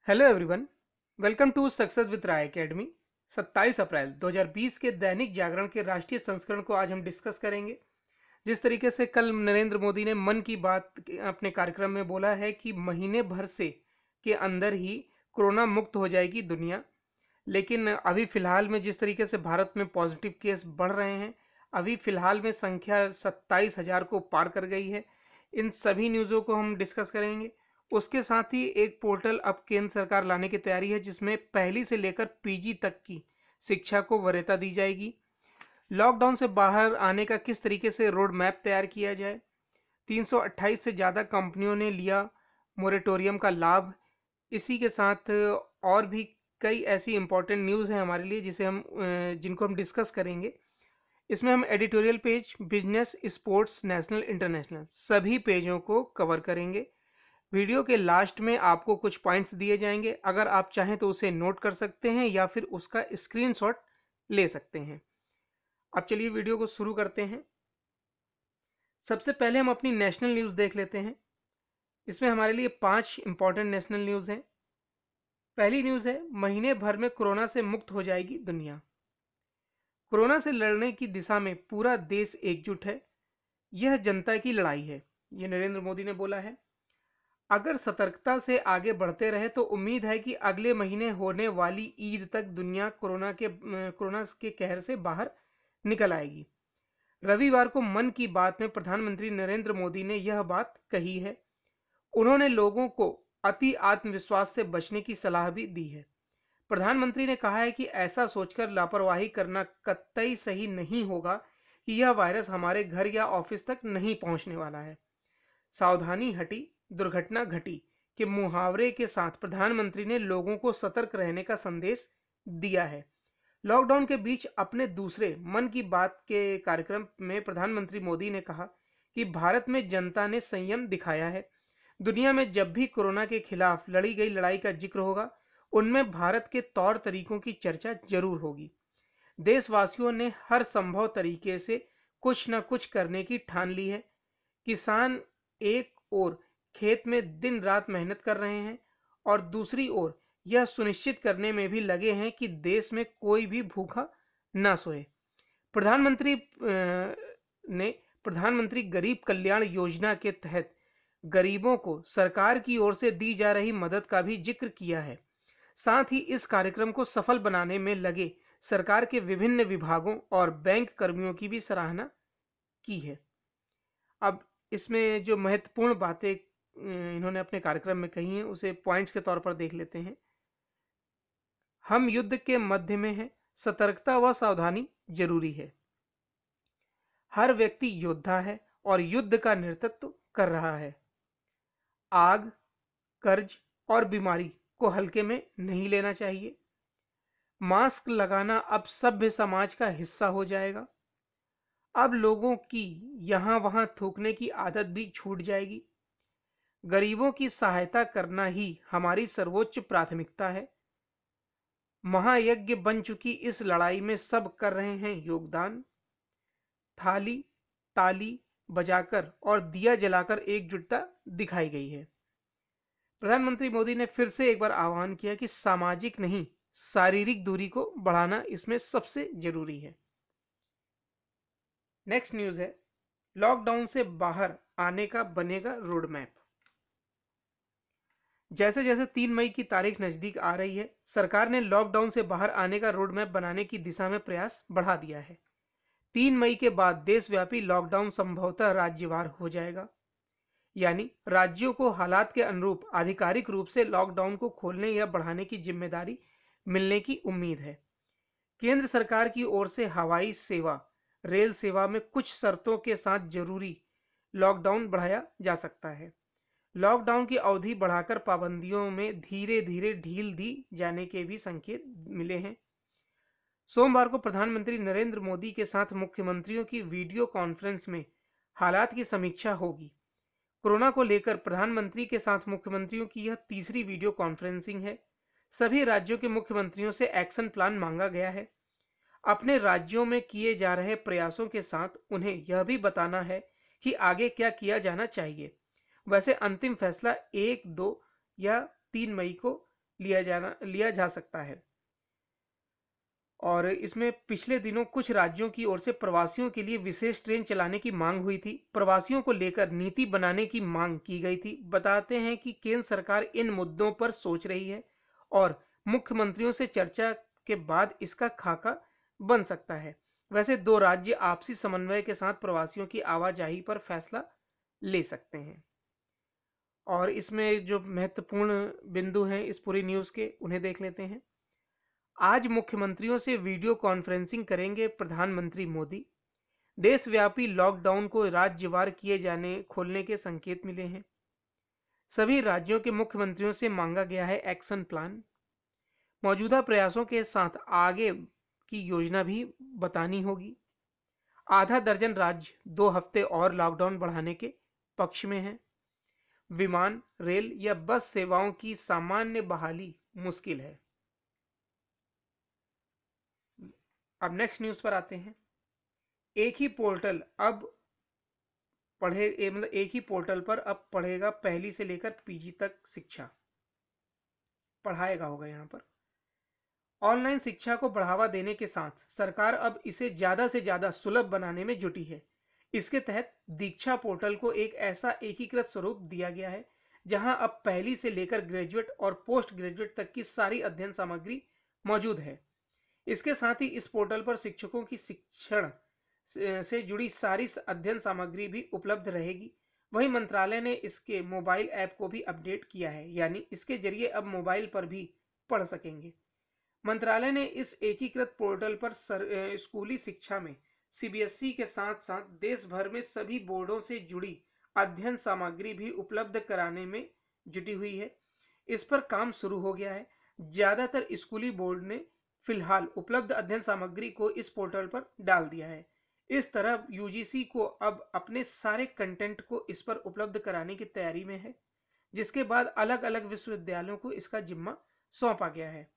Hello everyone. Welcome to success with Rai academy. 27 अप्रैल 2020 के दैनिक जागरण के राष्ट्रीय संस्करण को आज हम डिस्कस करेंगे। जिस तरीके से कल नरेंद्र मोदी ने मन की बात अपने कार्यक्रम में बोला है कि महीने भर से के अंदर ही कोरोना मुक्त हो जाएगी दुनिया, लेकिन अभी फिलहाल में जिस तरीके से भारत में पॉजिटिव केस बढ़ रहे हैं, अभी फिलहाल में संख्या 27,000 को पार कर गई है। इन सभी न्यूज़ों को हम डिस्कस करेंगे। उसके साथ ही एक पोर्टल अब केंद्र सरकार लाने की तैयारी है जिसमें पहली से लेकर पीजी तक की शिक्षा को वरीयता दी जाएगी। लॉकडाउन से बाहर आने का किस तरीके से रोड मैप तैयार किया जाए। 328 से ज़्यादा कंपनियों ने लिया मोरेटोरियम का लाभ। इसी के साथ और भी कई ऐसी इंपॉर्टेंट न्यूज़ हैं हमारे लिए जिनको हम डिस्कस करेंगे। इसमें हम editorial page, business, sports, national, international सभी पेजों को कवर करेंगे। वीडियो के लास्ट में आपको कुछ पॉइंट्स दिए जाएंगे, अगर आप चाहें तो उसे नोट कर सकते हैं या फिर उसका स्क्रीनशॉट ले सकते हैं। अब चलिए वीडियो को शुरू करते हैं। सबसे पहले हम अपनी नेशनल न्यूज़ देख लेते हैं। इसमें हमारे लिए 5 इंपॉर्टेंट नेशनल न्यूज़ हैं। पहली न्यूज़ है, महीने भर में कोरोना से मुक्त हो जाएगी दुनिया। कोरोना से लड़ने की दिशा में पूरा देश एकजुट है। यह जनता की लड़ाई है, ये नरेंद्र मोदी ने बोला है। अगर सतर्कता से आगे बढ़ते रहे तो उम्मीद है कि अगले महीने होने वाली ईद तक दुनिया कोरोना के कहर से बाहर निकल आएगी। रविवार को मन की बात में प्रधानमंत्री नरेंद्र मोदी ने यह बात कही है। उन्होंने लोगों को अति आत्मविश्वास से बचने की सलाह भी दी है। प्रधानमंत्री ने कहा है कि ऐसा सोचकर लापरवाही करना कतई सही नहीं होगा कि यह वायरस हमारे घर या ऑफिस तक नहीं पहुंचने वाला है। सावधानी हटी, दुर्घटना घटी के मुहावरे के साथ प्रधानमंत्री ने लोगों को सतर्क रहने का संदेश दिया है। लॉकडाउन के बीच अपने दूसरे मन की बात के कार्यक्रम में प्रधानमंत्री मोदी ने कहा कि भारत में जनता ने संयम दिखाया है। दुनिया में जब भी कोरोना के खिलाफ लड़ी गई लड़ाई का जिक्र होगा, उनमें भारत के तौर तरीकों की चर्चा जरूर होगी। देशवासियों ने हर संभव तरीके से कुछ न कुछ करने की ठान ली है। किसान एक ओर खेत में दिन रात मेहनत कर रहे हैं और दूसरी ओर यह सुनिश्चित करने में भी लगे हैं कि देश में कोई भी भूखा ना सोए। प्रधानमंत्री ने प्रधानमंत्री गरीब कल्याण योजना के तहत गरीबों को सरकार की ओर से दी जा रही मदद का भी जिक्र किया है। साथ ही इस कार्यक्रम को सफल बनाने में लगे सरकार के विभिन्न विभागों और बैंक कर्मियों की भी सराहना की है। अब इसमें जो महत्वपूर्ण बातें इन्होंने अपने कार्यक्रम में कही हैं उसे पॉइंट्स के तौर पर देख लेते हैं। हम युद्ध के मध्य में हैं, सतर्कता व सावधानी जरूरी है। हर व्यक्ति योद्धा है और युद्ध का नेतृत्व कर रहा है। आग, कर्ज और बीमारी को हल्के में नहीं लेना चाहिए। मास्क लगाना अब सभ्य समाज का हिस्सा हो जाएगा। अब लोगों की यहां वहां थूकने की आदत भी छूट जाएगी। गरीबों की सहायता करना ही हमारी सर्वोच्च प्राथमिकता है। महायज्ञ बन चुकी इस लड़ाई में सब कर रहे हैं योगदान। थाली ताली बजाकर और दिया जलाकर एकजुटता दिखाई गई है। प्रधानमंत्री मोदी ने फिर से एक बार आह्वान किया कि सामाजिक नहीं, शारीरिक दूरी को बढ़ाना इसमें सबसे जरूरी है। नेक्स्ट न्यूज है, लॉकडाउन से बाहर आने का बनेगा रोड मैप। जैसे जैसे 3 मई की तारीख नजदीक आ रही है, सरकार ने लॉकडाउन से बाहर आने का रोड मैप बनाने की दिशा में प्रयास बढ़ा दिया है। 3 मई के बाद देशव्यापी लॉकडाउन संभवतः राज्यवार हो जाएगा, यानी राज्यों को हालात के अनुरूप आधिकारिक रूप से लॉकडाउन को खोलने या बढ़ाने की जिम्मेदारी मिलने की उम्मीद है। केंद्र सरकार की ओर से हवाई सेवा, रेल सेवा में कुछ शर्तों के साथ जरूरी लॉकडाउन बढ़ाया जा सकता है। लॉकडाउन की अवधि बढ़ाकर पाबंदियों में धीरे धीरे ढील दी जाने के भी संकेत मिले हैं। सोमवार को प्रधानमंत्री नरेंद्र मोदी के साथ मुख्यमंत्रियों की वीडियो कॉन्फ्रेंस में हालात की समीक्षा होगी। कोरोना को लेकर प्रधानमंत्री के साथ मुख्यमंत्रियों की यह तीसरी वीडियो कॉन्फ्रेंसिंग है। सभी राज्यों के मुख्यमंत्रियों से एक्शन प्लान मांगा गया है। अपने राज्यों में किए जा रहे प्रयासों के साथ उन्हें यह भी बताना है कि आगे क्या किया जाना चाहिए। वैसे अंतिम फैसला 1, 2 या 3 मई को लिया जा सकता है। और इसमें पिछले दिनों कुछ राज्यों की ओर से प्रवासियों के लिए विशेष ट्रेन चलाने की मांग हुई थी। प्रवासियों को लेकर नीति बनाने की मांग की गई थी। बताते हैं कि केंद्र सरकार इन मुद्दों पर सोच रही है और मुख्यमंत्रियों से चर्चा के बाद इसका खाका बन सकता है। वैसे दो राज्य आपसी समन्वय के साथ प्रवासियों की आवाजाही पर फैसला ले सकते हैं। और इसमें जो महत्वपूर्ण बिंदु हैं इस पूरी न्यूज़ के, उन्हें देख लेते हैं। आज मुख्यमंत्रियों से वीडियो कॉन्फ्रेंसिंग करेंगे प्रधानमंत्री मोदी। देशव्यापी लॉकडाउन को राज्यवार किए जाने खोलने के संकेत मिले हैं। सभी राज्यों के मुख्यमंत्रियों से मांगा गया है एक्शन प्लान। मौजूदा प्रयासों के साथ आगे की योजना भी बतानी होगी। आधा दर्जन राज्य 2 हफ्ते और लॉकडाउन बढ़ाने के पक्ष में हैं। विमान, रेल या बस सेवाओं की सामान्य बहाली मुश्किल है। अब नेक्स्ट न्यूज़ पर आते हैं। एक ही पोर्टल अब मतलब एक ही पोर्टल पर अब पढ़ेगा पहली से लेकर पीजी तक शिक्षा पढ़ाएगा होगा। यहाँ पर ऑनलाइन शिक्षा को बढ़ावा देने के साथ सरकार अब इसे ज़्यादा से ज़्यादा सुलभ बनाने में जुटी है। इसके तहत दीक्षा पोर्टल को एक ऐसा एकीकृत स्वरूप दिया गया है जहां अब पहली से लेकर ग्रेजुएट और पोस्ट ग्रेजुएट तक की सारी अध्ययन सामग्री मौजूद है। इसके साथ ही इस पोर्टल पर शिक्षकों की शिक्षण से जुड़ी सारी अध्ययन सामग्री भी उपलब्ध रहेगी। वहीं मंत्रालय ने इसके मोबाइल ऐप को भी अपडेट किया है, यानी इसके जरिए अब मोबाइल पर भी पढ़ सकेंगे। मंत्रालय ने इस एकीकृत पोर्टल पर स्कूली शिक्षा में सीबीएसई के साथ साथ देश भर में सभी बोर्डों से जुड़ी अध्ययन सामग्री भी उपलब्ध कराने में जुटी हुई है। इस पर काम शुरू हो गया है। ज्यादातर स्कूली बोर्ड ने फिलहाल उपलब्ध अध्ययन सामग्री को इस पोर्टल पर डाल दिया है। इस तरह यूजीसी को अब अपने सारे कंटेंट को इस पर उपलब्ध कराने की तैयारी में है, जिसके बाद अलग अलग विश्वविद्यालयों को इसका जिम्मा सौंपा गया है।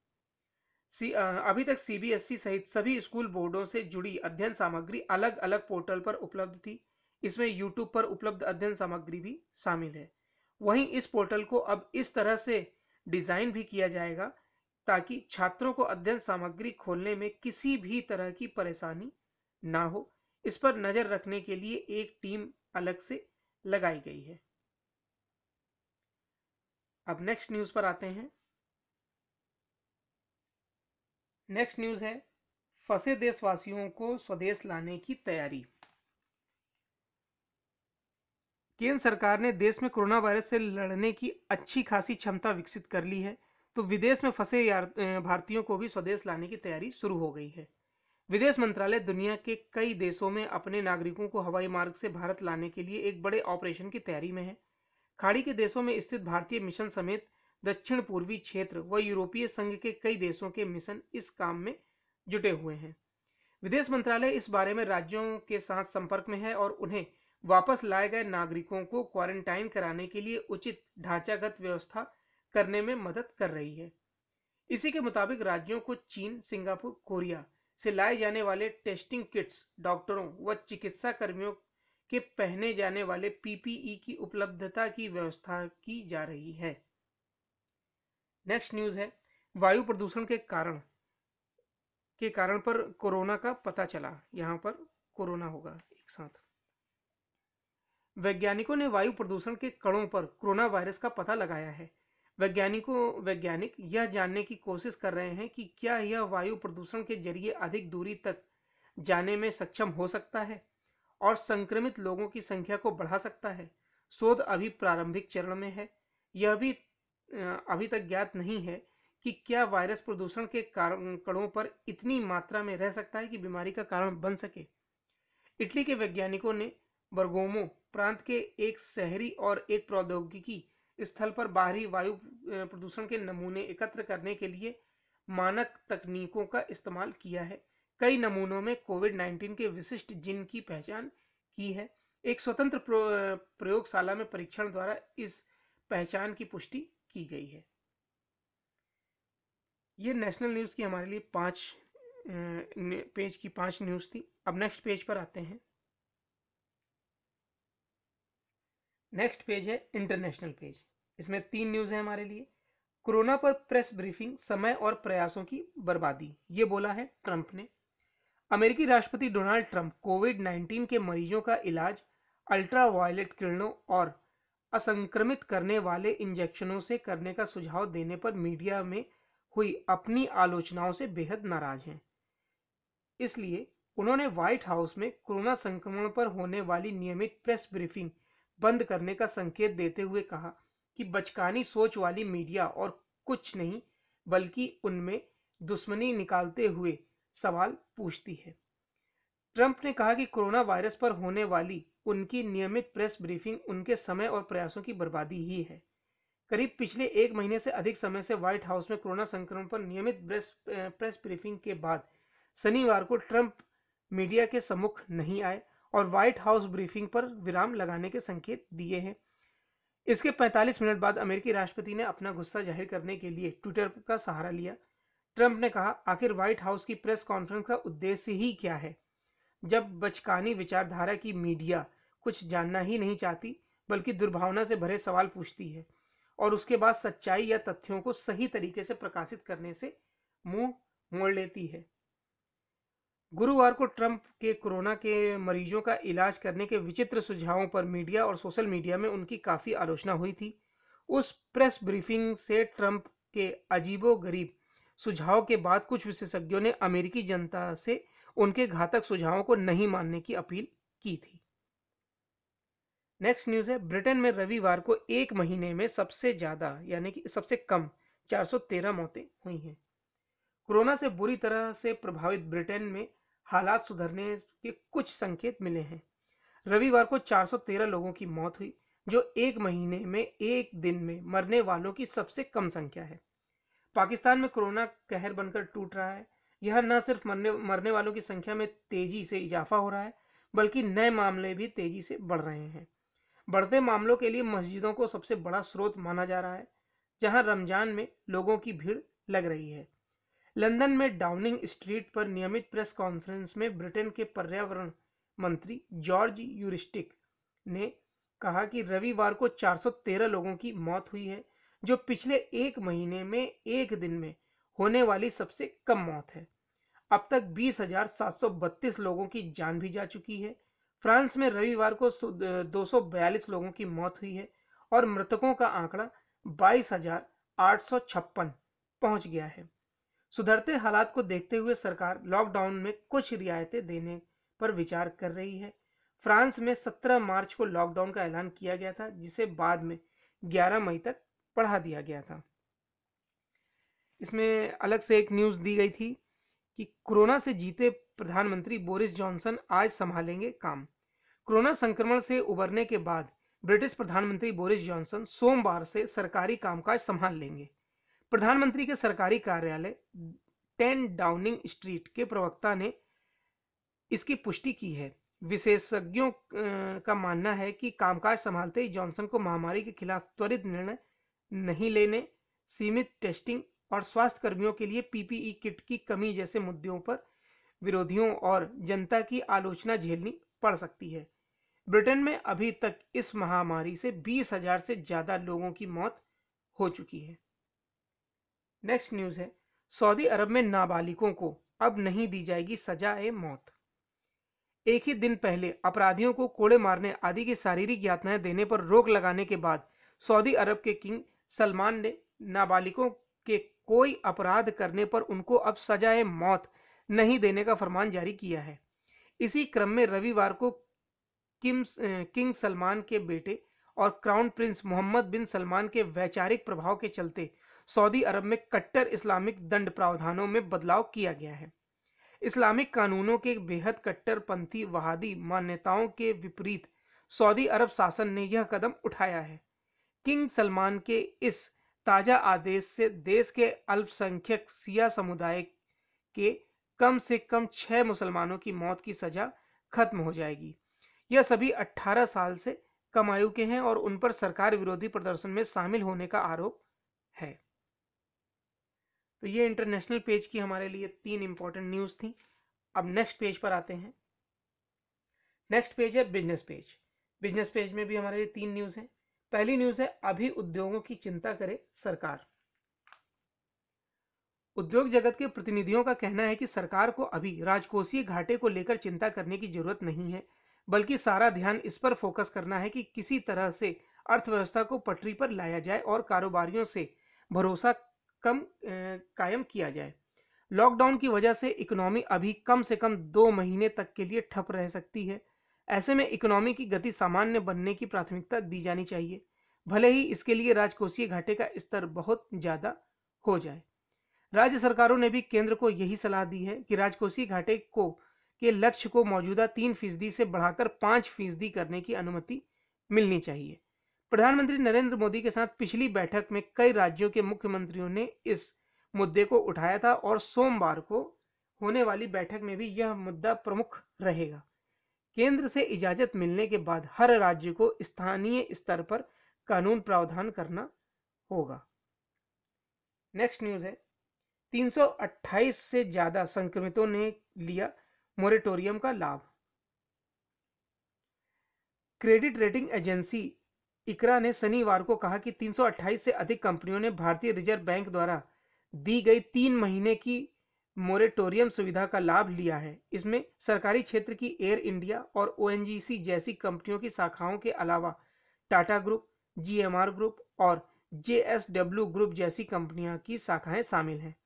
अभी तक सीबीएसई सहित सभी स्कूल बोर्डों से जुड़ी अध्ययन सामग्री अलग अलग पोर्टल पर उपलब्ध थी। इसमें यूट्यूब पर उपलब्ध अध्ययन सामग्री भी शामिल है। वहीं इस पोर्टल को अब इस तरह से डिजाइन भी किया जाएगा ताकि छात्रों को अध्ययन सामग्री खोलने में किसी भी तरह की परेशानी ना हो। इस पर नजर रखने के लिए एक टीम अलग से लगाई गई है। अब नेक्स्ट न्यूज पर आते हैं। नेक्स्ट न्यूज है फंसे देशवासियों को स्वदेश लाने की तैयारी। केंद्र सरकार ने देश में कोरोना वायरस से लड़ने की अच्छी खासी क्षमता विकसित कर ली है, तो विदेश में फंसे भारतीयों को भी स्वदेश लाने की तैयारी शुरू हो गई है। विदेश मंत्रालय दुनिया के कई देशों में अपने नागरिकों को हवाई मार्ग से भारत लाने के लिए एक बड़े ऑपरेशन की तैयारी में है। खाड़ी के देशों में स्थित भारतीय मिशन समेत दक्षिण पूर्वी क्षेत्र व यूरोपीय संघ के कई देशों के मिशन इस काम में जुटे हुए हैं। विदेश मंत्रालय इस बारे में राज्यों के साथ संपर्क में है और उन्हें वापस लाए गए नागरिकों को क्वारंटाइन कराने के लिए उचित ढांचागत व्यवस्था करने में मदद कर रही है। इसी के मुताबिक राज्यों को चीन, सिंगापुर, कोरिया से लाए जाने वाले टेस्टिंग किट्स, डॉक्टरों व चिकित्सा कर्मियों के पहने जाने वाले पीपीई की उपलब्धता की व्यवस्था की जा रही है। नेक्स्ट न्यूज है वायु प्रदूषण के कारण पर कोरोना का पता चला। यहां पर कोरोना होगा एक साथ। वैज्ञानिकों ने वायु प्रदूषण के कणों पर कोरोना वायरस का पता लगाया है। वैज्ञानिक यह जानने की कोशिश कर रहे हैं कि क्या यह वायु प्रदूषण के जरिए अधिक दूरी तक जाने में सक्षम हो सकता है और संक्रमित लोगों की संख्या को बढ़ा सकता है। शोध अभी प्रारंभिक चरण में है। यह भी अभी तक ज्ञात नहीं है कि क्या वायरस प्रदूषण के कणों पर इतनी मात्रा में रह सकता है कि बीमारी का कारण बन सके। इटली के वैज्ञानिकों ने बरगोमो प्रांत के एक शहरी और एक प्रौद्योगिकी स्थल पर बाहरी वायु प्रदूषण के नमूने एकत्र करने के लिए मानक तकनीकों का इस्तेमाल किया है। कई नमूनों में कोविड-19 के विशिष्ट जीन की पहचान की है। एक स्वतंत्र प्रयोगशाला में परीक्षण द्वारा इस पहचान की पुष्टि की गई है। ये नेशनल न्यूज़ की हमारे लिए 5 पेज की 5 न्यूज़ थी। अब नेक्स्ट पेज पर आते हैं। नेक्स्ट पेज है इंटरनेशनल पेज। इसमें 3 न्यूज़ है हमारे लिए। कोरोना पर प्रेस ब्रीफिंग, समय और प्रयासों की बर्बादी, ये बोला है ट्रंप ने। अमेरिकी राष्ट्रपति डोनाल्ड ट्रंप कोविड 19 के मरीजों का इलाज अल्ट्रावायलेट किरणों और असंक्रमित करने वाले इंजेक्शनों से करने का सुझाव देने पर मीडिया में हुई अपनी आलोचनाओं से बेहद नाराज हैं। इसलिए उन्होंने व्हाइट हाउस में कोरोना संक्रमण पर होने वाली नियमित प्रेस ब्रीफिंग बंद करने का संकेत देते हुए कहा कि बचकानी सोच वाली मीडिया और कुछ नहीं बल्कि उनमें दुश्मनी निकालते हुए सवाल पूछती है। ट्रंप ने कहा कि कोरोना वायरस पर होने वाली उनकी नियमित प्रेस ब्रीफिंग उनके समय और प्रयासों की बर्बादी ही है। करीब पिछले 1 महीने से अधिक समय से व्हाइट हाउस में कोरोना संक्रमण पर नियमित प्रेस ब्रीफिंग के बाद शनिवार को ट्रंप मीडिया के सम्मुख नहीं आए और व्हाइट हाउस ब्रीफिंग पर विराम लगाने के संकेत दिए हैं। इसके 45 मिनट बाद अमेरिकी राष्ट्रपति ने अपना गुस्सा जाहिर करने के लिए ट्विटर का सहारा लिया। ट्रंप ने कहा, आखिर व्हाइट हाउस की प्रेस कॉन्फ्रेंस का उद्देश्य ही क्या है, जब बचकानी विचारधारा की मीडिया कुछ जानना ही नहीं चाहती बल्कि दुर्भावना से भरे सवाल पूछती है और उसके बाद सच्चाई या तथ्यों को सही तरीके से प्रकाशित करने से मुंह मोड़ लेती है। गुरुवार को ट्रंप के कोरोना के मरीजों का इलाज करने के विचित्र सुझावों पर मीडिया और सोशल मीडिया में उनकी काफी आलोचना हुई थी। उस प्रेस ब्रीफिंग से ट्रंप के अजीबोगरीब सुझाव के बाद कुछ विशेषज्ञों ने अमेरिकी जनता से उनके घातक सुझावों को नहीं मानने की अपील की थी। नेक्स्ट न्यूज है, ब्रिटेन में रविवार को 1 महीने में सबसे ज्यादा यानी कि सबसे कम 413 मौतें हुई हैं। कोरोना से बुरी तरह से प्रभावित ब्रिटेन में हालात सुधरने के कुछ संकेत मिले हैं। रविवार को 413 लोगों की मौत हुई, जो 1 महीने में एक दिन में मरने वालों की सबसे कम संख्या है। पाकिस्तान में कोरोना कहर बनकर टूट रहा है। यह न सिर्फ मरने वालों की संख्या में तेजी से इजाफा हो रहा है, बल्कि नए मामले भी तेजी से बढ़ रहे हैं। बढ़ते मामलों के लिए मस्जिदों को सबसे बड़ा स्रोत माना जा रहा है, जहां रमजान में लोगों की भीड़ लग रही है। लंदन में डाउनिंग स्ट्रीट पर नियमित प्रेस कॉन्फ्रेंस में ब्रिटेन के पर्यावरण मंत्री जॉर्ज यूरिस्टिक ने कहा कि रविवार को 413 लोगों की मौत हुई है, जो पिछले 1 महीने में एक दिन में होने वाली सबसे कम मौत है। अब तक 20,732 लोगों की जान भी जा चुकी है। फ्रांस में रविवार को 242 लोगों की मौत हुई है और मृतकों का आंकड़ा 22,856 पहुंच गया है। सुधरते हालात को देखते हुए सरकार लॉकडाउन में कुछ रियायतें देने पर विचार कर रही है। फ्रांस में 17 मार्च को लॉकडाउन का ऐलान किया गया था, जिसे बाद में 11 मई तक बढ़ा दिया गया था। इसमें अलग से एक न्यूज़ दी गई थी कि कोरोना से जीते प्रधानमंत्री बोरिस जॉनसन आज संभालेंगे काम। कोरोना संक्रमण से उबरने के बाद ब्रिटिश प्रधानमंत्री बोरिस जॉनसन सोमवार से सरकारी कामकाज संभाल लेंगे। प्रधानमंत्री के सरकारी कार्यालय 10 डाउनिंग स्ट्रीट के प्रवक्ता ने इसकी पुष्टि की है। विशेषज्ञों का मानना है कि कामकाज संभालते ही जॉनसन को महामारी के खिलाफ त्वरित निर्णय नहीं लेने, सीमित टेस्टिंग और स्वास्थ्य कर्मियों के लिए पीपीई किट की कमी जैसे मुद्दों पर विरोधियों और जनता की आलोचना झेलनी पड़ सकती है। ब्रिटेन में अभी तक इस महामारी से 20,000 से ज्यादा लोगों की मौत हो चुकी है। नेक्स्ट न्यूज है, सऊदी अरब में नाबालिगों को अब नहीं दी जाएगी सजा-ए मौत। एक ही दिन पहले अपराधियों को कोड़े मारने आदि की शारीरिक यातनाएं देने पर रोक लगाने के बाद सऊदी अरब के किंग सलमान ने नाबालिगों के कोई अपराध करने पर उनको अब सजा-ए मौत नहीं देने का फरमान जारी किया है। इसी क्रम में रविवार को किंग सलमान के बेटे और क्राउन प्रिंस मोहम्मद बिन सलमान के वैचारिक प्रभाव के चलते सऊदी अरब में कट्टर इस्लामिक दंड प्रावधानों में बदलाव किया गया है। इस्लामिक कानूनों के बेहद कट्टरपंथी वहादी मान्यताओं के विपरीत सऊदी अरब शासन ने यह कदम उठाया है। किंग सलमान के इस ताजा आदेश से देश के अल्पसंख्यक शिया समुदाय के कम से कम 6 मुसलमानों की मौत की सजा खत्म हो जाएगी। यह सभी 18 साल से कम आयु के हैं और उन पर सरकार विरोधी प्रदर्शन में शामिल होने का आरोप है। तो ये इंटरनेशनल पेज की हमारे लिए 3 इंपॉर्टेंट न्यूज़ थी। अब नेक्स्ट पेज पर आते हैं। नेक्स्ट पेज है बिजनेस पेज। बिजनेस पेज में भी हमारे लिए 3 न्यूज़ हैं। पहली न्यूज़ है, अभी उद्योगों की चिंता करे सरकार। उद्योग जगत के प्रतिनिधियों का कहना है कि सरकार को अभी राजकोषीय घाटे को लेकर चिंता करने की जरूरत नहीं है, बल्कि सारा ध्यान इस पर फोकस करना है कि किसी तरह से अर्थव्यवस्था को पटरी पर लाया जाए और कारोबारियों से भरोसा कायम किया जाए। लॉकडाउन की वजह से इकोनॉमी अभी कम से कम 2 महीने तक के लिए ठप रह सकती है। ऐसे में इकोनॉमी की गति सामान्य बनने की प्राथमिकता दी जानी चाहिए, भले ही इसके लिए राजकोषीय घाटे का स्तर बहुत ज्यादा हो जाए। राज्य सरकारों ने भी केंद्र को यही सलाह दी है कि राजकोषीय घाटे को के लक्ष्य को मौजूदा 3% से बढ़ाकर 5% करने की अनुमति मिलनी चाहिए। प्रधानमंत्री नरेंद्र मोदी के साथ पिछली बैठक में कई राज्यों के मुख्यमंत्रियों ने इस मुद्दे को उठाया था और सोमवार को होने वाली बैठक में भी यह मुद्दा प्रमुख रहेगा। केंद्र से इजाजत मिलने के बाद हर राज्य को स्थानीय स्तर पर कानून प्रावधान करना होगा। नेक्स्ट न्यूज है, 328 से ज्यादा संक्रमितों ने लिया मोरेटोरियम का लाभ। क्रेडिट रेटिंग एजेंसी इकरा ने शनिवार को कहा कि 328 से अधिक कंपनियों ने भारतीय रिजर्व बैंक द्वारा दी गई 3 महीने की मोरेटोरियम सुविधा का लाभ लिया है। इसमें सरकारी क्षेत्र की एयर इंडिया और ओएनजीसी जैसी कंपनियों की शाखाओं के अलावा टाटा ग्रुप, जीएमआर ग्रुप और जेएसडब्ल्यू ग्रुप जैसी कंपनियों की शाखाएं शामिल हैं।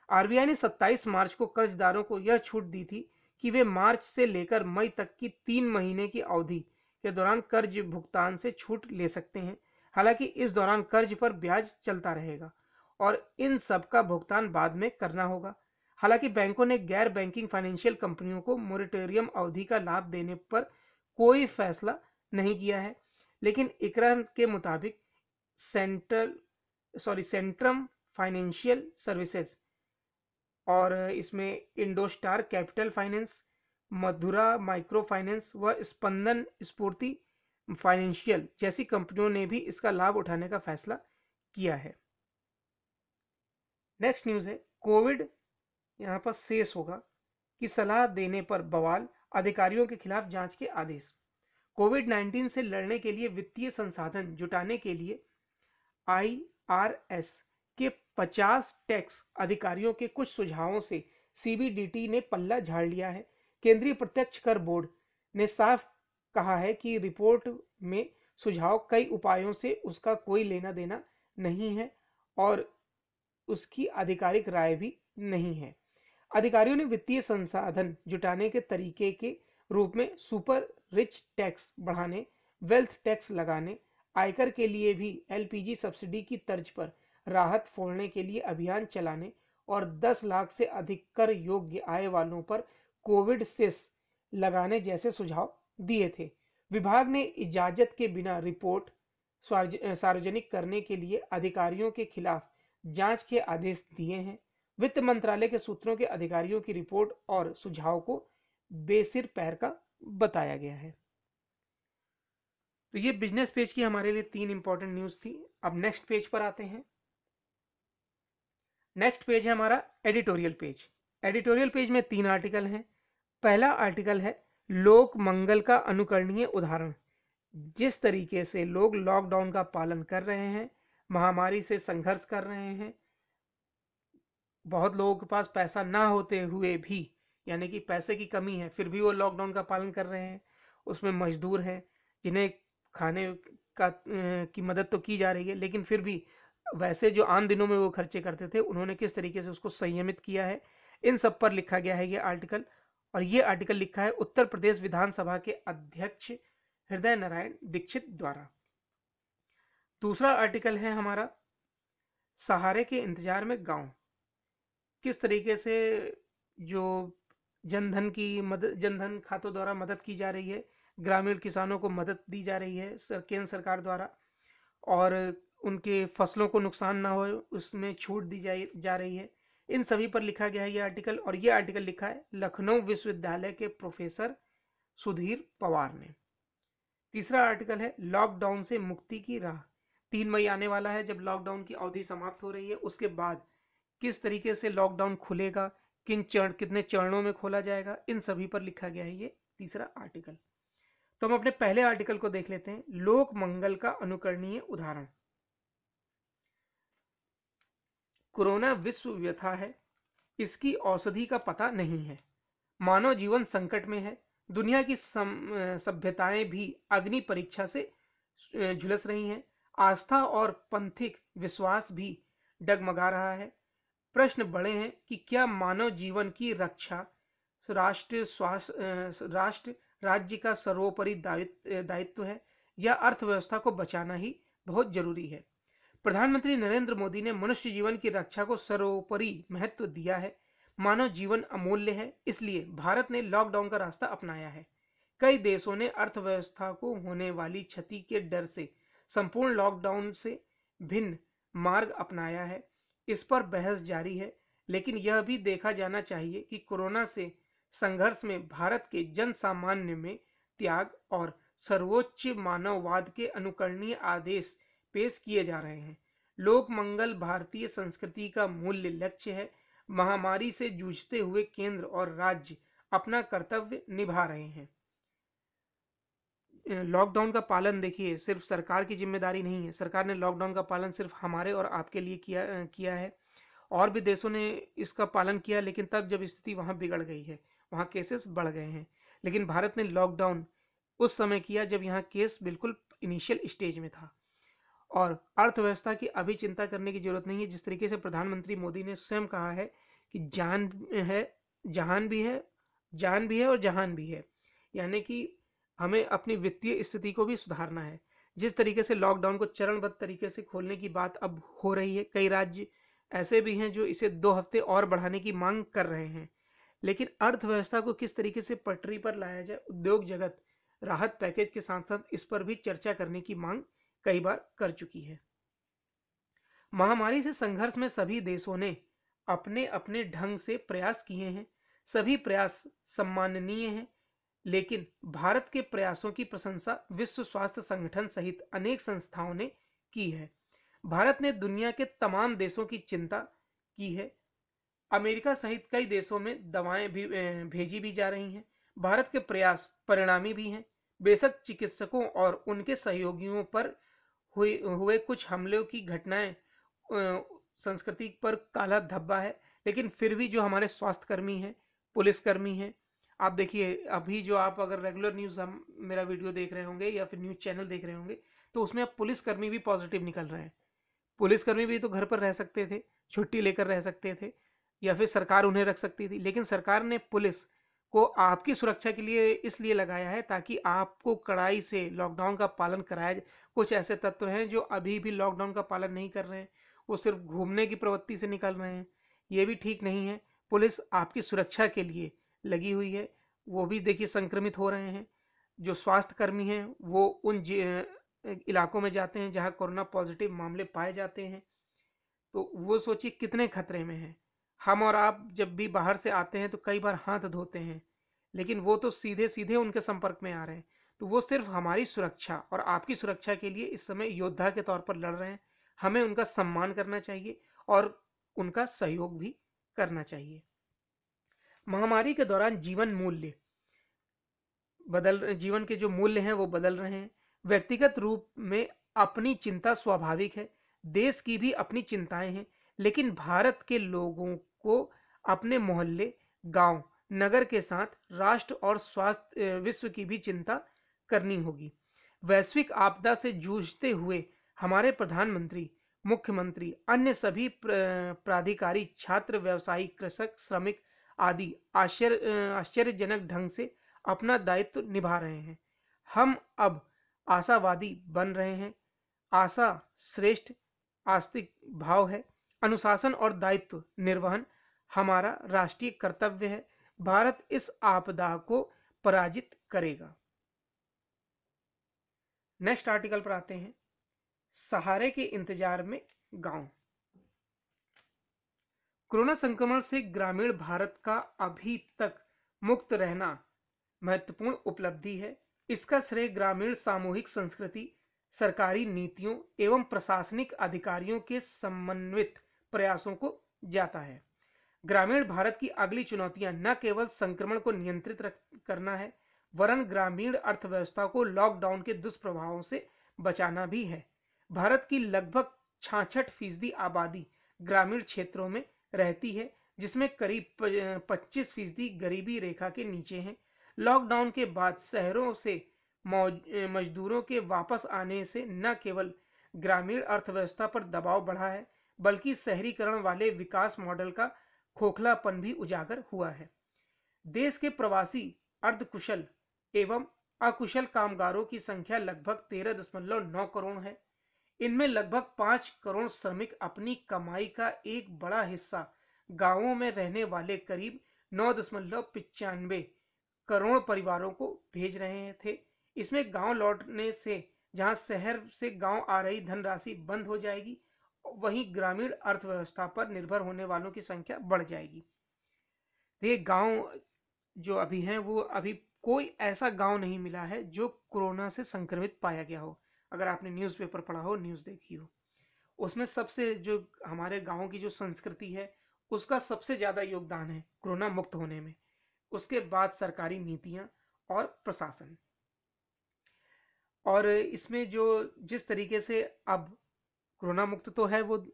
आरबीआई ने 27 मार्च को कर्जदारों को यह छूट दी थी कि वे मार्च से लेकर मई तक की 3 महीने की अवधि के दौरान कर्ज भुगतान से छूट ले सकते हैं। हालांकि इस दौरान कर्ज पर ब्याज चलता रहेगा और इन सब का भुगतान बाद में करना होगा। हालांकि बैंकों ने गैर बैंकिंग फाइनेंशियल कंपनियों को मोरेटोरियम अवधि का लाभ देने पर कोई फैसला नहीं किया है, लेकिन इकरा के मुताबिक सेंट्रम फाइनेंशियल सर्विसेज और इसमें इंडोस्टार कैपिटल फाइनेंस, मधुरा माइक्रो फाइनेंस व स्पंदन स्फूर्ति फाइनेंशियल जैसी कंपनियों ने भी इसका लाभ उठाने का फैसला किया है। नेक्स्ट न्यूज है, कोविड यहां पर शेष होगा कि सलाह देने पर बवाल, अधिकारियों के खिलाफ जांच के आदेश। कोविड-19 से लड़ने के लिए वित्तीय संसाधन जुटाने के लिए आईआरएस के 50 टैक्स अधिकारियों के कुछ सुझावों से सीबीडीटी ने पल्ला झाड़ लिया है। केंद्रीय प्रत्यक्ष कर बोर्ड ने साफ कहा है कि रिपोर्ट में सुझाव कई उपायों से उसका कोई लेना देना नहीं है और उसकी आधिकारिक राय भी नहीं है। अधिकारियों ने वित्तीय संसाधन जुटाने के तरीके के रूप में सुपर रिच टैक्स बढ़ाने, वेल्थ टैक्स लगाने, आयकर के लिए भी एलपीजी सब्सिडी की तर्ज पर राहत फोड़ने के लिए अभियान चलाने और 10 लाख से अधिक कर योग्य आय वालों पर कोविड सेस लगाने जैसे सुझाव दिए थे। विभाग ने इजाजत के बिना रिपोर्ट सार्वजनिक करने के लिए अधिकारियों के खिलाफ जांच के आदेश दिए हैं। वित्त मंत्रालय के सूत्रों के अधिकारियों की रिपोर्ट और सुझाव को बेसिर पैर का बताया गया है। तो ये बिजनेस पेज की हमारे लिए 3 इंपॉर्टेंट न्यूज थी। अब नेक्स्ट पेज पर आते हैं। नेक्स्ट पेज है हमारा एडिटोरियल पेज। एडिटोरियल पेज में 3 आर्टिकल हैं। पहला आर्टिकल है लोक मंगल का अनुकरणीय उदाहरण। जिस तरीके से लोग लॉकडाउन का पालन कर रहे हैं, महामारी से संघर्ष कर रहे हैं, बहुत लोगों के पास पैसा ना होते हुए भी, यानी कि पैसे की कमी है, फिर भी वो लॉकडाउन का पालन कर रहे हैं। उसमें मजदूर हैं जिन्हें खाने का की मदद तो की जा रही है, लेकिन फिर भी वैसे जो आम दिनों में वो खर्चे करते थे, उन्होंने किस तरीके से उसको संयमित किया है, इन सब पर लिखा गया है ये आर्टिकल। और ये आर्टिकल लिखा है उत्तर प्रदेश विधानसभा के अध्यक्ष हृदय नारायण दीक्षित द्वारा। दूसरा आर्टिकल है हमारा सहारे के इंतजार में गांव। किस तरीके से जो जनधन की मदद, जनधन खातों द्वारा मदद की जा रही है, ग्रामीण किसानों को मदद दी जा रही है केंद्र सरकार द्वारा, और उनके फसलों को नुकसान ना हो उसमें छूट दी जा रही है। इन सभी पर लिखा गया है ये आर्टिकल। और ये आर्टिकल लिखा है लखनऊ विश्वविद्यालय के प्रोफेसर सुधीर पवार ने। तीसरा आर्टिकल है लॉकडाउन से मुक्ति की राह। 3 मई आने वाला है जब लॉकडाउन की अवधि समाप्त हो रही है। उसके बाद किस तरीके से लॉकडाउन खुलेगा, कितने चरणों में खोला जाएगा, इन सभी पर लिखा गया है ये तीसरा आर्टिकल। तो हम अपने पहले आर्टिकल को देख लेते हैं, लोक मंगल का अनुकरणीय उदाहरण। कोरोना विश्व व्यथा है, इसकी औषधि का पता नहीं है। मानव जीवन संकट में है। दुनिया की सभ्यताएं भी अग्नि परीक्षा से झुलस रही हैं। आस्था और पंथिक विश्वास भी डगमगा रहा है। प्रश्न बड़े हैं कि क्या मानव जीवन की रक्षा राष्ट्र राज्य का सर्वोपरि दायित्व है, या अर्थव्यवस्था को बचाना ही बहुत जरूरी है। प्रधानमंत्री नरेंद्र मोदी ने मनुष्य जीवन की रक्षा को सर्वोपरि महत्व दिया है। मानव जीवन अमूल्य है, इसलिए भारत ने लॉकडाउन का रास्ता अपनाया है। कई देशों ने अर्थव्यवस्था को होने वाली क्षति के डर से संपूर्ण लॉकडाउन से भिन्न मार्ग अपनाया है। इस पर बहस जारी है, लेकिन यह भी देखा जाना चाहिए कि कोरोना से संघर्ष में भारत के जन सामान्य में त्याग और सर्वोच्च मानववाद के अनुकरणीय आदेश पेश किए जा रहे हैं। लोक मंगल भारतीय संस्कृति का मूल्य लक्ष्य है। महामारी से जूझते हुए केंद्र और राज्य अपना कर्तव्य निभा रहे हैं। लॉकडाउन का पालन देखिए सिर्फ सरकार की जिम्मेदारी नहीं है। सरकार ने लॉकडाउन का पालन सिर्फ हमारे और आपके लिए किया है। और भी देशों ने इसका पालन किया, लेकिन तब जब स्थिति वहां बिगड़ गई है, वहां केसेस बढ़ गए हैं। लेकिन भारत ने लॉकडाउन उस समय किया जब यहाँ केस बिल्कुल इनिशियल स्टेज में था। और अर्थव्यवस्था की अभी चिंता करने की जरूरत नहीं है। जिस तरीके से प्रधानमंत्री मोदी ने स्वयं कहा है कि जान है, जहान भी है, जान भी है और जहान भी है, यानी कि हमें अपनी वित्तीय स्थिति को भी सुधारना है। जिस तरीके से लॉकडाउन को चरणबद्ध तरीके से खोलने की बात अब हो रही है, कई राज्य ऐसे भी हैं जो इसे 2 हफ्ते और बढ़ाने की मांग कर रहे हैं। लेकिन अर्थव्यवस्था को किस तरीके से पटरी पर लाया जाए, उद्योग जगत राहत पैकेज के साथ साथ इस पर भी चर्चा करने की मांग कई बार कर चुकी है। महामारी से संघर्ष में सभी देशों ने अपने अपने ढंग से प्रयास किए हैं। सभी प्रयास सम्माननीय हैं, लेकिन भारत के प्रयासों की प्रशंसा विश्व स्वास्थ्य संगठन सहित अनेक संस्थाओं ने की है। भारत ने दुनिया के तमाम देशों की चिंता की है। अमेरिका सहित कई देशों में दवाएं भी भेजी भी जा रही हैं। भारत के प्रयास परिणामी भी हैं। बेशक चिकित्सकों और उनके सहयोगियों पर हुए कुछ हमलों की घटनाएं संस्कृति पर काला धब्बा है, लेकिन फिर भी जो हमारे स्वास्थ्यकर्मी हैं, पुलिसकर्मी हैं, आप देखिए अभी जो आप अगर रेगुलर न्यूज़ हम मेरा वीडियो देख रहे होंगे या फिर न्यूज़ चैनल देख रहे होंगे, तो उसमें अब पुलिसकर्मी भी पॉजिटिव निकल रहे हैं। पुलिसकर्मी भी तो घर पर रह सकते थे, छुट्टी लेकर रह सकते थे, या फिर सरकार उन्हें रख सकती थी, लेकिन सरकार ने पुलिस को आपकी सुरक्षा के लिए इसलिए लगाया है ताकि आपको कड़ाई से लॉकडाउन का पालन कराया जाए। कुछ ऐसे तत्व हैं जो अभी भी लॉकडाउन का पालन नहीं कर रहे हैं, वो सिर्फ घूमने की प्रवृत्ति से निकल रहे हैं। ये भी ठीक नहीं है। पुलिस आपकी सुरक्षा के लिए लगी हुई है। वो भी देखिए संक्रमित हो रहे हैं। जो स्वास्थ्यकर्मी हैं वो उन इलाकों में जाते हैं जहां कोरोना पॉजिटिव मामले पाए जाते हैं, तो वो सोचिए कितने खतरे में हैं। हम और आप जब भी बाहर से आते हैं तो कई बार हाथ धोते हैं, लेकिन वो तो सीधे सीधे उनके संपर्क में आ रहे हैं। तो वो सिर्फ हमारी सुरक्षा और आपकी सुरक्षा के लिए इस समय योद्धा के तौर पर लड़ रहे हैं। हमें उनका सम्मान करना चाहिए और उनका सहयोग भी करना चाहिए। महामारी के दौरान जीवन के जो मूल्य हैं वो बदल रहे हैं। व्यक्तिगत रूप में अपनी चिंता स्वाभाविक है, देश की भी अपनी चिंताएं हैं, लेकिन भारत के लोगों को अपने मोहल्ले, गांव, नगर के साथ राष्ट्र और स्वास्थ्य विश्व की भी चिंता करनी होगी। वैश्विक आपदा से जूझते हुए हमारे प्रधानमंत्री, मुख्यमंत्री, अन्य सभी प्राधिकारी, छात्र, व्यवसायी, कृषक, श्रमिक आदि आश्चर्यजनक ढंग से अपना दायित्व निभा रहे हैं। हम अब आशावादी बन रहे हैं। आशा श्रेष्ठ आस्तिक भाव है। अनुशासन और दायित्व निर्वहन हमारा राष्ट्रीय कर्तव्य है। भारत इस आपदा को पराजित करेगा। नेक्स्ट आर्टिकल पर आते हैं। सहारे के इंतजार में गांव। कोरोना संक्रमण से ग्रामीण भारत का अभी तक मुक्त रहना महत्वपूर्ण उपलब्धि है। इसका श्रेय ग्रामीण सामूहिक संस्कृति, सरकारी नीतियों एवं प्रशासनिक अधिकारियों के समन्वित प्रयासों को जाता है। ग्रामीण भारत की अगली चुनौतियां न केवल संक्रमण को नियंत्रित करना है, वरन ग्रामीण अर्थव्यवस्था को लॉकडाउन के दुष्प्रभावों से बचाना भी है। भारत की लगभग 66% आबादी ग्रामीण क्षेत्रों में रहती है, जिसमें करीब 25% गरीबी रेखा के नीचे हैं। लॉकडाउन के बाद शहरों से मजदूरों के वापस आने से न केवल ग्रामीण अर्थव्यवस्था पर दबाव बढ़ा है, बल्कि शहरीकरण वाले विकास मॉडल का खोखलापन भी उजागर हुआ है। देश के प्रवासी, अर्धकुशल एवं अकुशल कामगारों की संख्या लगभग 13.9 करोड़ है। इनमें लगभग 5 करोड़ श्रमिक अपनी कमाई का एक बड़ा हिस्सा गांवों में रहने वाले करीब 9.95 करोड़ परिवारों को भेज रहे थे। इसमें गांव लौटने से जहां शहर से गांव आ रही धनराशि बंद हो जाएगी, वहीं ग्रामीण अर्थव्यवस्था पर निर्भर होने वालों की संख्या बढ़ जाएगी। ये गांव जो अभी हैं, वो अभी कोई ऐसा गांव नहीं मिला है जो कोरोना से संक्रमित पाया गया हो। अगर आपने न्यूज़पेपर पढ़ा हो, न्यूज़ देखी हो, उसमें सबसे जो हमारे गांव की जो संस्कृति है, उसका सबसे ज़्यादा योगदान है कोरोना मुक्त होने में। उसके बाद सरकारी नीतियां और प्रशासन। और इसमें जो जिस तरीके से अब कोरोना मुक्त तो है वो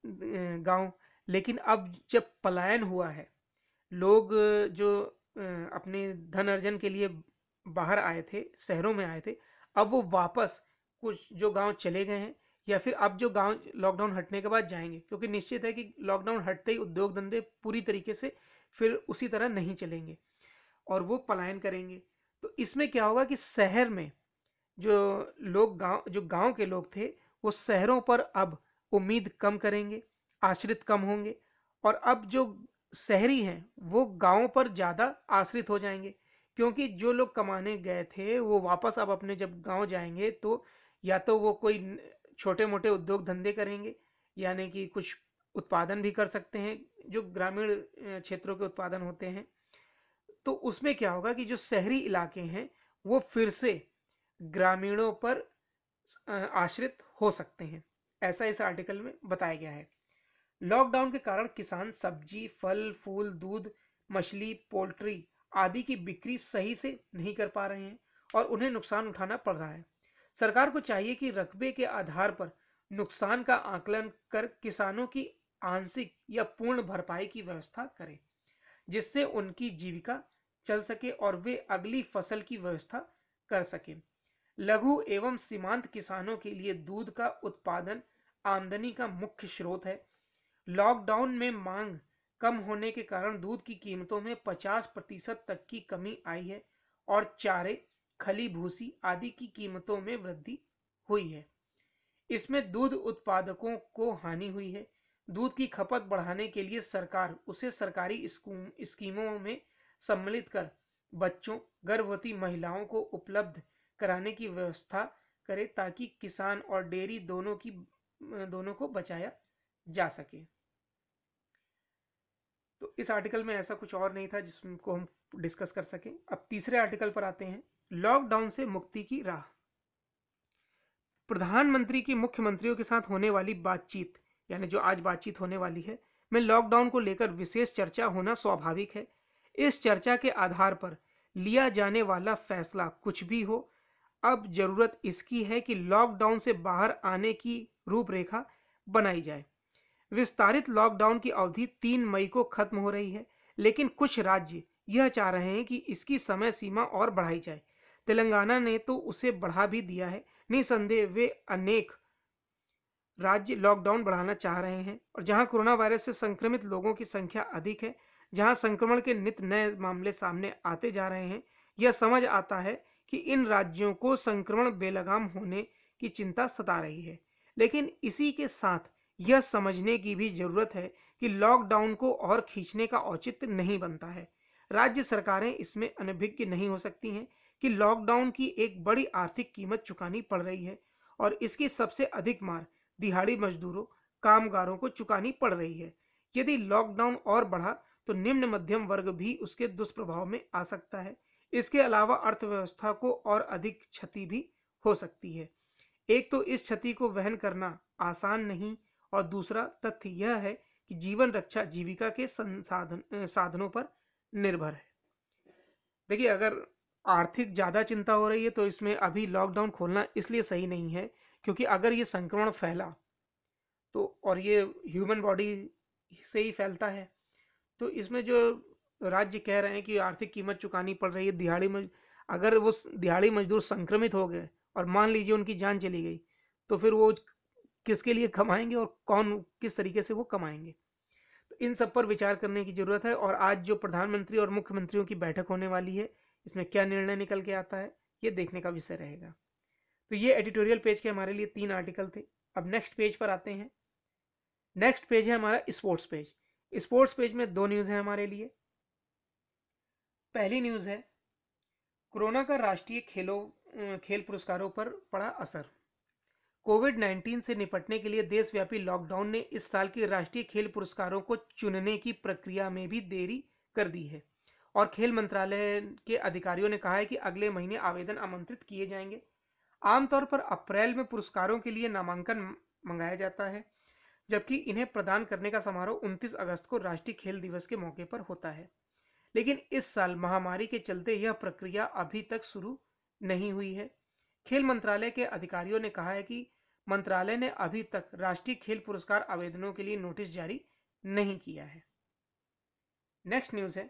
गांव, लेकिन अब जब पलायन हुआ है, लोग जो अपने धन अर्जन के लिए बाहर आए थे, शहरों में आए थे, अब वो वापस कुछ जो गांव चले गए हैं, या फिर अब जो गांव लॉकडाउन हटने के बाद जाएंगे, क्योंकि निश्चित है कि लॉकडाउन हटते ही उद्योग धंधे पूरी तरीके से फिर उसी तरह नहीं चलेंगे और वो पलायन करेंगे। तो इसमें क्या होगा कि शहर में जो गांव के लोग थे, वो शहरों पर अब उम्मीद कम करेंगे, आश्रित कम होंगे, और अब जो शहरी हैं वो गांवों पर ज़्यादा आश्रित हो जाएंगे, क्योंकि जो लोग कमाने गए थे वो वापस अब अपने जब गांव जाएंगे तो या तो वो कोई छोटे मोटे उद्योग धंधे करेंगे, यानी कि कुछ उत्पादन भी कर सकते हैं जो ग्रामीण क्षेत्रों के उत्पादन होते हैं। तो उसमें क्या होगा कि जो शहरी इलाके हैं वो फिर से ग्रामीणों पर आश्रित हो सकते हैं, ऐसा इस आर्टिकल में बताया गया है। लॉकडाउन के कारण किसान सब्जी, फल, फूल, दूध, मछली, पोल्ट्री आदि की बिक्री सही से नहीं कर पा रहे हैं और उन्हें नुकसान उठाना पड़ रहा है। सरकार को चाहिए कि रकबे के आधार पर नुकसान का आकलन कर किसानों की आंशिक या पूर्ण भरपाई की व्यवस्था करे, जिससे उनकी जीविका चल सके और वे अगली फसल की व्यवस्था कर सकें। लघु एवं सीमांत किसानों के लिए दूध का उत्पादन आमदनी का मुख्य स्रोत है। लॉकडाउन में मांग कम होने के कारण दूध की कीमतों में 50% तक की कमी आई है और चारे, खली भूसी आदि की कीमतों में वृद्धि हुई है। इसमें दूध उत्पादकों को हानि हुई है। दूध की खपत बढ़ाने के लिए सरकार उसे सरकारी स्कीमों में सम्मिलित कर बच्चों, गर्भवती महिलाओं को उपलब्ध कराने की व्यवस्था करे, ताकि किसान और डेयरी दोनों को बचाया जा सके। तो इस आर्टिकल में ऐसा कुछ और नहीं था जिसको हम डिस्कस कर सकें। अब तीसरे आर्टिकल पर आते हैं, लॉकडाउन से मुक्ति की राह। प्रधानमंत्री की मुख्यमंत्रियों के साथ होने वाली बातचीत, यानी जो आज बातचीत होने वाली है, में लॉकडाउन को लेकर विशेष चर्चा होना स्वाभाविक है। इस चर्चा के आधार पर लिया जाने वाला फैसला कुछ भी हो, अब जरूरत इसकी है कि लॉकडाउन से बाहर आने की रूपरेखा बनाई जाए। विस्तारित लॉकडाउन की अवधि 3 मई को खत्म हो रही है, लेकिन कुछ राज्य यह चाह रहे हैं कि इसकी समय सीमा और बढ़ाई जाए। तेलंगाना ने तो उसे बढ़ा भी दिया है। निसंदेह वे अनेक राज्य लॉकडाउन बढ़ाना चाह रहे हैं, और जहां कोरोना वायरस से संक्रमित लोगों की संख्या अधिक है, जहां संक्रमण के नित नए मामले सामने आते जा रहे हैं, यह समझ आता है कि इन राज्यों को संक्रमण बेलगाम होने की चिंता सता रही है। लेकिन इसी के साथ यह समझने की भी जरूरत है कि लॉकडाउन को और खींचने का औचित्य नहीं बनता है। राज्य सरकारें इसमें अनभिज्ञ नहीं हो सकती हैं कि लॉकडाउन की एक बड़ी आर्थिक कीमत चुकानी पड़ रही है, और इसकी सबसे अधिक मार दिहाड़ी मजदूरों, कामगारों को चुकानी पड़ रही है। यदि लॉकडाउन और बढ़ा तो निम्न मध्यम वर्ग भी उसके दुष्प्रभाव में आ सकता है। इसके अलावा अर्थव्यवस्था को और अधिक क्षति भी हो सकती है। एक तो इस क्षति को वहन करना आसान नहीं, और दूसरा तथ्य यह है कि जीवन रक्षा जीविका के साधनों पर निर्भर है। देखिए, अगर आर्थिक ज़्यादा चिंता हो रही है तो इसमें अभी लॉकडाउन खोलना इसलिए सही नहीं है, क्योंकि अगर ये संक्रमण फैला तो और ये ह्यूमन बॉडी से ही फैलता है। तो इसमें जो राज्य कह रहे हैं कि आर्थिक कीमत चुकानी पड़ रही है अगर वो दिहाड़ी मजदूर संक्रमित हो गए और मान लीजिए उनकी जान चली गई, तो फिर वो किसके लिए कमाएंगे और कौन किस तरीके से वो कमाएंगे। तो इन सब पर विचार करने की जरूरत है। और आज जो प्रधानमंत्री और मुख्यमंत्रियों की बैठक होने वाली है, इसमें क्या निर्णय निकल के आता है, ये देखने का विषय रहेगा। तो ये एडिटोरियल पेज के हमारे लिए 3 आर्टिकल थे। अब नेक्स्ट पेज पर आते हैं। नेक्स्ट पेज है हमारा स्पोर्ट्स पेज। स्पोर्ट्स पेज में 2 न्यूज़ है हमारे लिए। पहली न्यूज़ है कोरोना का राष्ट्रीय खेल पुरस्कारों पर पड़ा असर। कोविड-19 से निपटने के लिए देशव्यापी लॉकडाउन ने इस साल के राष्ट्रीय खेल पुरस्कारों को चुनने की प्रक्रिया में भी देरी कर दी है और खेल मंत्रालय के अधिकारियों ने कहा है कि अगले महीने आवेदन आमंत्रित किए जाएंगे। आमतौर पर अप्रैल में पुरस्कारों के लिए नामांकन मंगाया जाता है, जबकि इन्हें प्रदान करने का समारोह 29 अगस्त को राष्ट्रीय खेल दिवस के मौके पर होता है। लेकिन इस साल महामारी के चलते यह प्रक्रिया अभी तक शुरू नहीं हुई है। खेल मंत्रालय के अधिकारियों ने कहा है कि मंत्रालय ने अभी तक राष्ट्रीय खेल पुरस्कार आवेदनों के लिए नोटिस जारी नहीं किया है। नेक्स्ट न्यूज़ है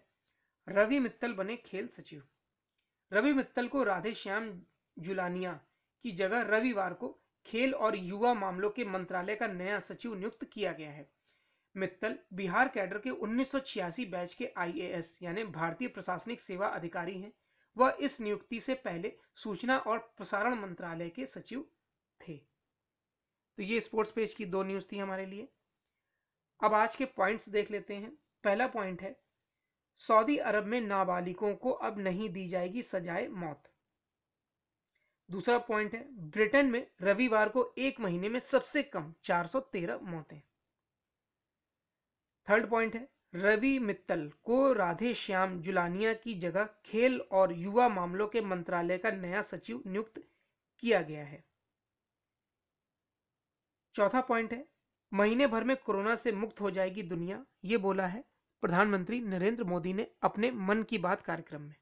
रवि मित्तल बने खेल सचिव। रवि मित्तल को राधेश्याम जुलानिया की जगह रविवार को खेल और युवा मामलों के मंत्रालय का नया सचिव नियुक्त किया गया है। मित्तल बिहार कैडर के 1986 बैच के आईएएस यानी भारतीय प्रशासनिक सेवा अधिकारी हैं। वह इस नियुक्ति से पहले सूचना और प्रसारण मंत्रालय के सचिव थे। तो ये स्पोर्ट्स पेज की 2 न्यूज़ थी हमारे लिए। अब आज के पॉइंट्स देख लेते हैं। पहला पॉइंट है सऊदी अरब में नाबालिगों को अब नहीं दी जाएगी सजाए मौत। दूसरा पॉइंट है ब्रिटेन में रविवार को एक महीने में सबसे कम 413 मौतें। थर्ड पॉइंट है रवि मित्तल को राधे श्याम जुलानिया की जगह खेल और युवा मामलों के मंत्रालय का नया सचिव नियुक्त किया गया है। चौथा पॉइंट है महीने भर में कोरोना से मुक्त हो जाएगी दुनिया, ये बोला है प्रधानमंत्री नरेंद्र मोदी ने अपने मन की बात कार्यक्रम में।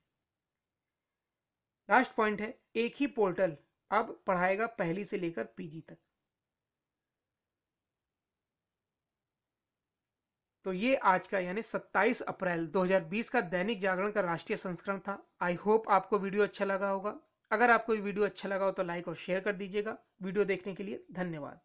लास्ट पॉइंट है एक ही पोर्टल अब पढ़ाएगा पहली से लेकर पीजी तक। तो ये आज का यानी 27 अप्रैल 2020 का दैनिक जागरण का राष्ट्रीय संस्करण था। आई होप आपको वीडियो अच्छा लगा होगा। अगर आपको वीडियो अच्छा लगा हो तो लाइक और शेयर कर दीजिएगा। वीडियो देखने के लिए धन्यवाद।